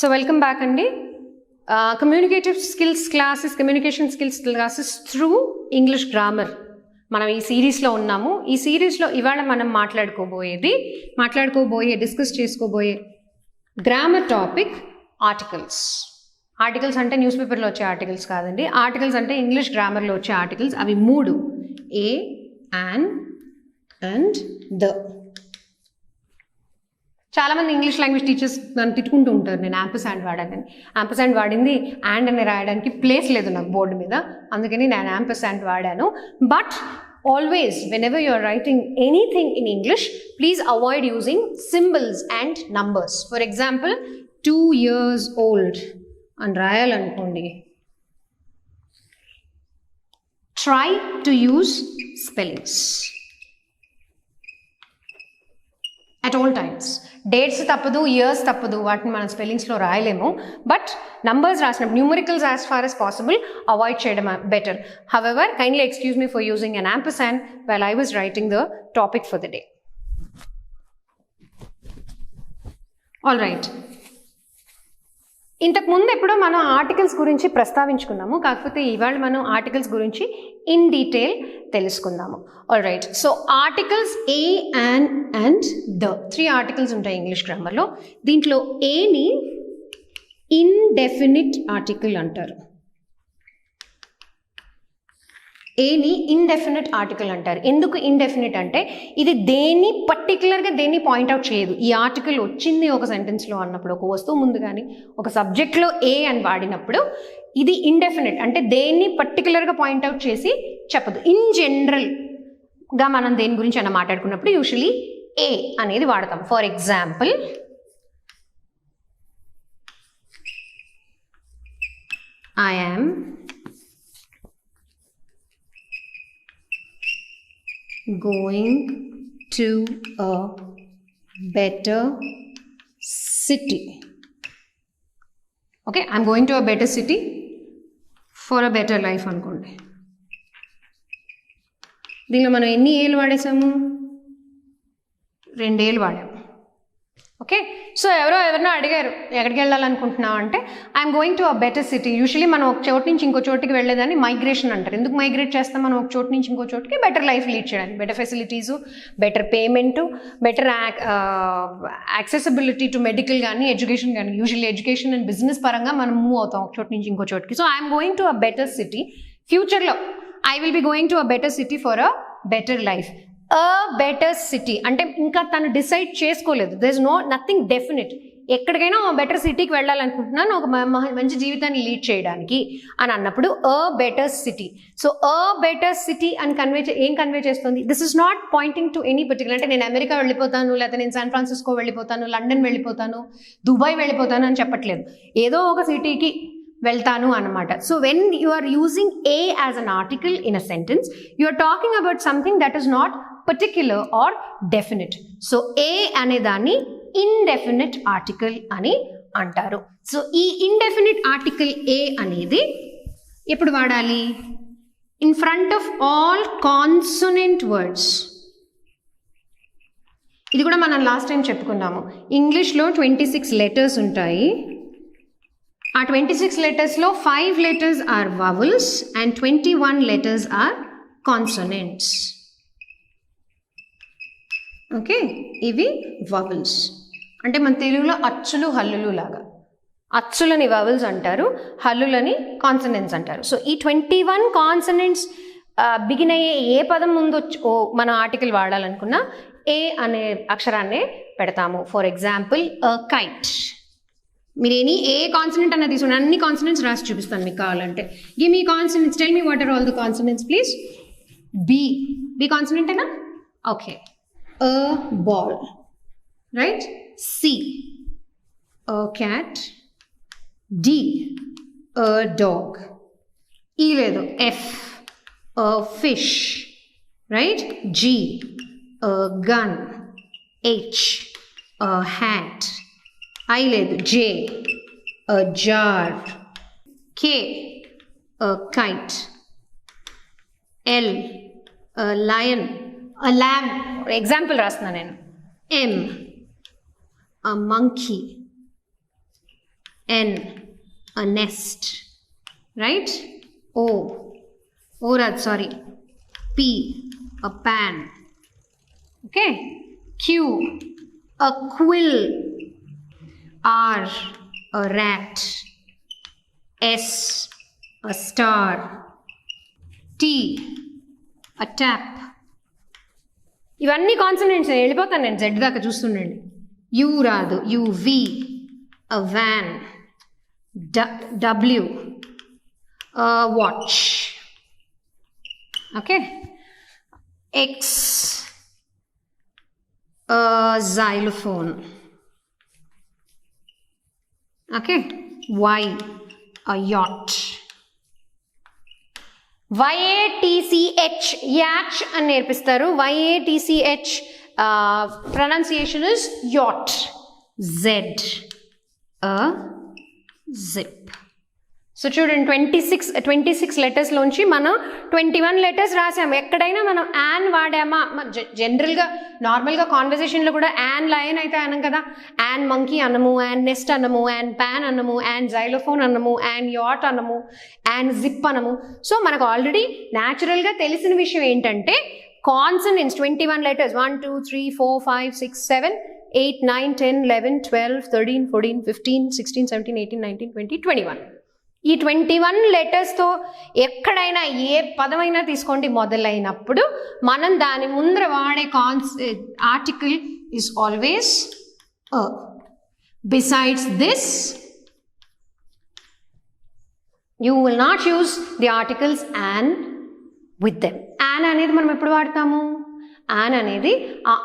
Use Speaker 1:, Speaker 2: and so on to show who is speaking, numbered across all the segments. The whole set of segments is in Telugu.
Speaker 1: So welcome back Andy. Communication skills classes through English grammar. మనం ఈ సిరీస్లో ఉన్నాము. ఈ సిరీస్లో ఇవాళ మనం డిస్కస్ చేసుకోబోయే గ్రామర్ టాపిక్ ఆర్టికల్స్. ఆర్టికల్స్ అంటే న్యూస్ పేపర్లో వచ్చే ఆర్టికల్స్ కాదండి. ఆర్టికల్స్ అంటే ఇంగ్లీష్ గ్రామర్లో వచ్చే ఆర్టికల్స్. అవి మూడు: ఏ, యాన్ అండ్ ద. చాలామంది ఇంగ్లీష్ లాంగ్వేజ్ టీచర్స్ నన్ను తిట్టుకుంటూ ఉంటారు, నేను యాంపర్సాండ్ వాడానని. యాంపర్సాండ్ వాడింది అండ్ అని రాయడానికి ప్లేస్ లేదు నాకు బోర్డు మీద, అందుకని నేను యాంపర్సాండ్ వాడాను. But always whenever you are writing anything in English, please avoid using symbols and numbers. For example, 2 years old and రాయాలనుకోండి, try to use spellings at all times. Dates తప్పదు, ఇయర్స్ తప్పదు, వాటిని మనం స్పెల్లింగ్స్లో రాయలేము. బట్ నంబర్స్ రాసినప్పుడు numericals as far as possible avoid చేయడం better. However, kindly excuse me for using an ampersand while I was writing the topic for the day. All right. ఇంతకుముందు ఎప్పుడో మనం ఆర్టికల్స్ గురించి ప్రస్తావించుకున్నాము, కాకపోతే ఇవాళ మనం ఆర్టికల్స్ గురించి ఇన్ డీటెయిల్ తెలుసుకుందాము. All right. So articles A, an and the, 3 articles ఉంటాయి ఇంగ్లీష్ గ్రామర్లో. దీంట్లో ఏని ఇండెఫినిట్ ఆర్టికల్ అంటారు. ఏని ఇండెఫినిట్ ఆర్టికల్ అంటారు. ఎందుకు ఇండెఫినిట్ అంటే ఇది పర్టికులర్గా దేన్ని పాయింట్అవుట్ చేయదు. ఈ ఆర్టికల్ వచ్చింది ఒక సెంటెన్స్లో అన్నప్పుడు, ఒక వస్తువు ముందు కానీ ఒక సబ్జెక్ట్లో ఏ అని వాడినప్పుడు ఇది ఇండెఫినిట్ అంటే దేన్ని పర్టికులర్గా పాయింట్అవుట్ చేసి చెప్పదు. ఇన్ జనరల్గా మనం దేని గురించి అన్న మాట్లాడుకున్నప్పుడు యూజువలీ ఏ అనేది వాడతాం. For example, I am going to a better city. Okay, I'm going to a better city for a better life అనుకోండి. దీనిలో మనం ఎన్ని ఏళ్ళు వాడేసాము? 2 ఏళ్ళు వాడాము. ఓకే, సో ఎవరినో అడిగారు ఎక్కడికి వెళ్ళాలనుకుంటున్నావు అంటే, I'm going to a better city. Usually మనం ఒక చోటు నుంచి ఇంకో చోటుకి వెళ్ళేదాన్ని మైగ్రేషన్ అంటారు. ఎందుకు మైగ్రేట్ చేస్తాం? మనం ఒక చోటు నుంచి ఇంకో చోటుకి బెటర్ లైఫ్ లీడ్ చేయడానికి, better facilities, better payment, better accessibility to medical కానీ ఎడ్యుకేషన్ కానీ. యూజువల్లీ ఎడ్యుకేషన్ అండ్ బిజినెస్ పరంగా మనం మూవ్ అవుతాం ఒక చోటు నుంచి ఇంకో చోటుకి. So I'm going to a better city. ఫ్యూచర్లో I will be going to a better city for a better life. A better city అంటే ఇంకా తను డిసైడ్ చేసుకోలేదు. There is nothing definite. ఎక్కడికైనా బెటర్ సిటీకి వెళ్ళాలనుకుంటున్నాను ఒక మంచి జీవితాన్ని లీడ్ చేయడానికి అని అన్నప్పుడు a better city. So a better city అని ఏం కన్వే చేస్తుంది? This is not pointing to any particular. అంటే నేను అమెరికా వెళ్ళిపోతాను, లేకపోతే నేను శాన్ ఫ్రాన్సిస్కో వెళ్ళిపోతాను, లండన్ వెళ్ళిపోతాను, దుబాయ్ వెళ్ళిపోతాను అని చెప్పట్లేదు. ఏదో ఒక సిటీకి వెళ్తాను అన్నమాట. So when you are using a as an article in a sentence, you are talking about something that is not particular or definite. So a అనే దాన్ని ఇండెఫినిట్ ఆర్టికల్ అని అంటారు. సో ఈ ఇండెఫినిట్ ఆర్టికల్ ఏ అనేది ఎప్పుడు వాడాలి? In front of all consonant words. ఇది కూడా మనం లాస్ట్ టైం చెప్పుకున్నాము. ఇంగ్లీష్లో 26 లెటర్స్ ఉంటాయి. ఆ 26 లెటర్స్లో 5 letters are vowels and 21 letters are consonants. Okay, ఇవి వవల్స్ అంటే మన తెలుగులో అచ్చులు హల్లులు లాగా. అచ్చులని వవల్స్ అంటారు, హల్లులని కాన్సనెంట్స్ అంటారు. సో ఈ 21 కాన్సనెంట్స్ బిగిన్ అయ్యే ఏ పదం ముందు మనం ఆర్టికల్ వాడాలనుకున్నా ఏ అనే అక్షరాన్నే పెడతాము. For example, kite. మీరు ఏ కాన్సనెంట్ అన్న తీసుకుని అన్ని కాన్సనెంట్స్ రాసి చూపిస్తాను మీకు కావాలంటే. Give me consonants, tell me what are all the consonants please. B కాన్సనెంటేనా? Okay. A ball, right? C, a cat. D, a dog. E ledu, F, a fish, right? G, a gun. H, a hat. I ledu, J, a jar. K, a kite. L, a lion. A lamb. Example రాస్తున్నా నేను. M, a monkey. N, a nest, right? P, a pan, okay? Q, a quill, R, a rat, S, a star, T, a tap. ఇవన్నీ కాన్సనెంట్స్. వెళ్ళిపోతాను నేను జెడ్ దాకా, చూస్తుండండి. యూ రాదు, వి, a van, W, a watch, okay? X, a xylophone, okay? Y, a yacht. YATCH, yacht అని నేర్పిస్తారు. YATCH pronunciation is yacht. Z, a zip. So చూడండి, 26 లెటర్స్లోంచి మనం 21 లెటర్స్ రాసాము. ఎక్కడైనా మనం యాన్ వాడామా? జనరల్గా నార్మల్గా కాన్వర్జేషన్లో కూడా యాన్ లయన్ అయితే అనం కదా. యాన్ మంకీ అనము, యాన్ నెస్ట్ అనము, యాన్ ప్యాన్ అనము, యాన్ జైలోఫోన్ అనము, యాన్ యాట్ అనము, యాన్ జిప్ అనము. సో మనకు ఆల్రెడీ న్యాచురల్గా తెలిసిన విషయం ఏంటంటే కాన్సనెంట్స్ 21 లెటర్స్, 1 2 3 4 5 6 7 8 9 10 11 12 13 14 15 16 17 18 19 20 21. ఈ 21 లెటర్స్తో ఎక్కడైనా ఏ పదమైనా తీసుకోండి మొదలైనప్పుడు మనం దాని ముందర వాడే article is always a. Besides this you will not use the articles an with them. An అనేది మనం ఎప్పుడు వాడతాము? యాన్ అనేది ఆ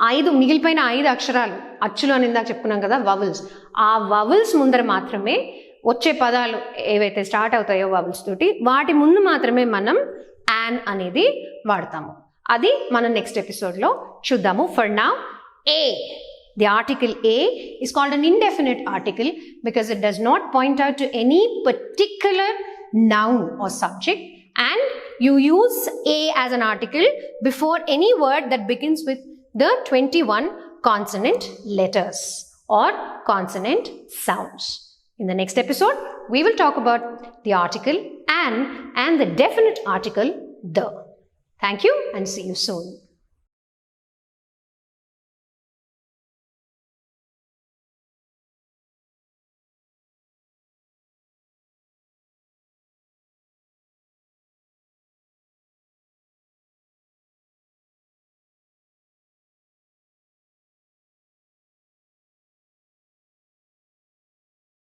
Speaker 1: మిగిలిపోయిన 5 అక్షరాలు, అచ్చులు అని ఇందాక చెప్పుకున్నాం కదా, వవల్స్. ఆ వవల్స్ ముందర మాత్రమే వచ్చే పదాలు ఏవైతే స్టార్ట్ అవుతాయో వవల్స్ తోటి, వాటి ముందు మాత్రమే మనం యాన్ అనేది వాడతాము. అది మనం నెక్స్ట్ ఎపిసోడ్లో చూద్దాము. For now, A, the article a is called an indefinite article because it does not point out to any particular noun or subject, and you use a as an article before any word that begins with the 21 consonant letters or consonant sounds. In the next episode, we will talk about the article an and the definite article the. Thank you and see you soon.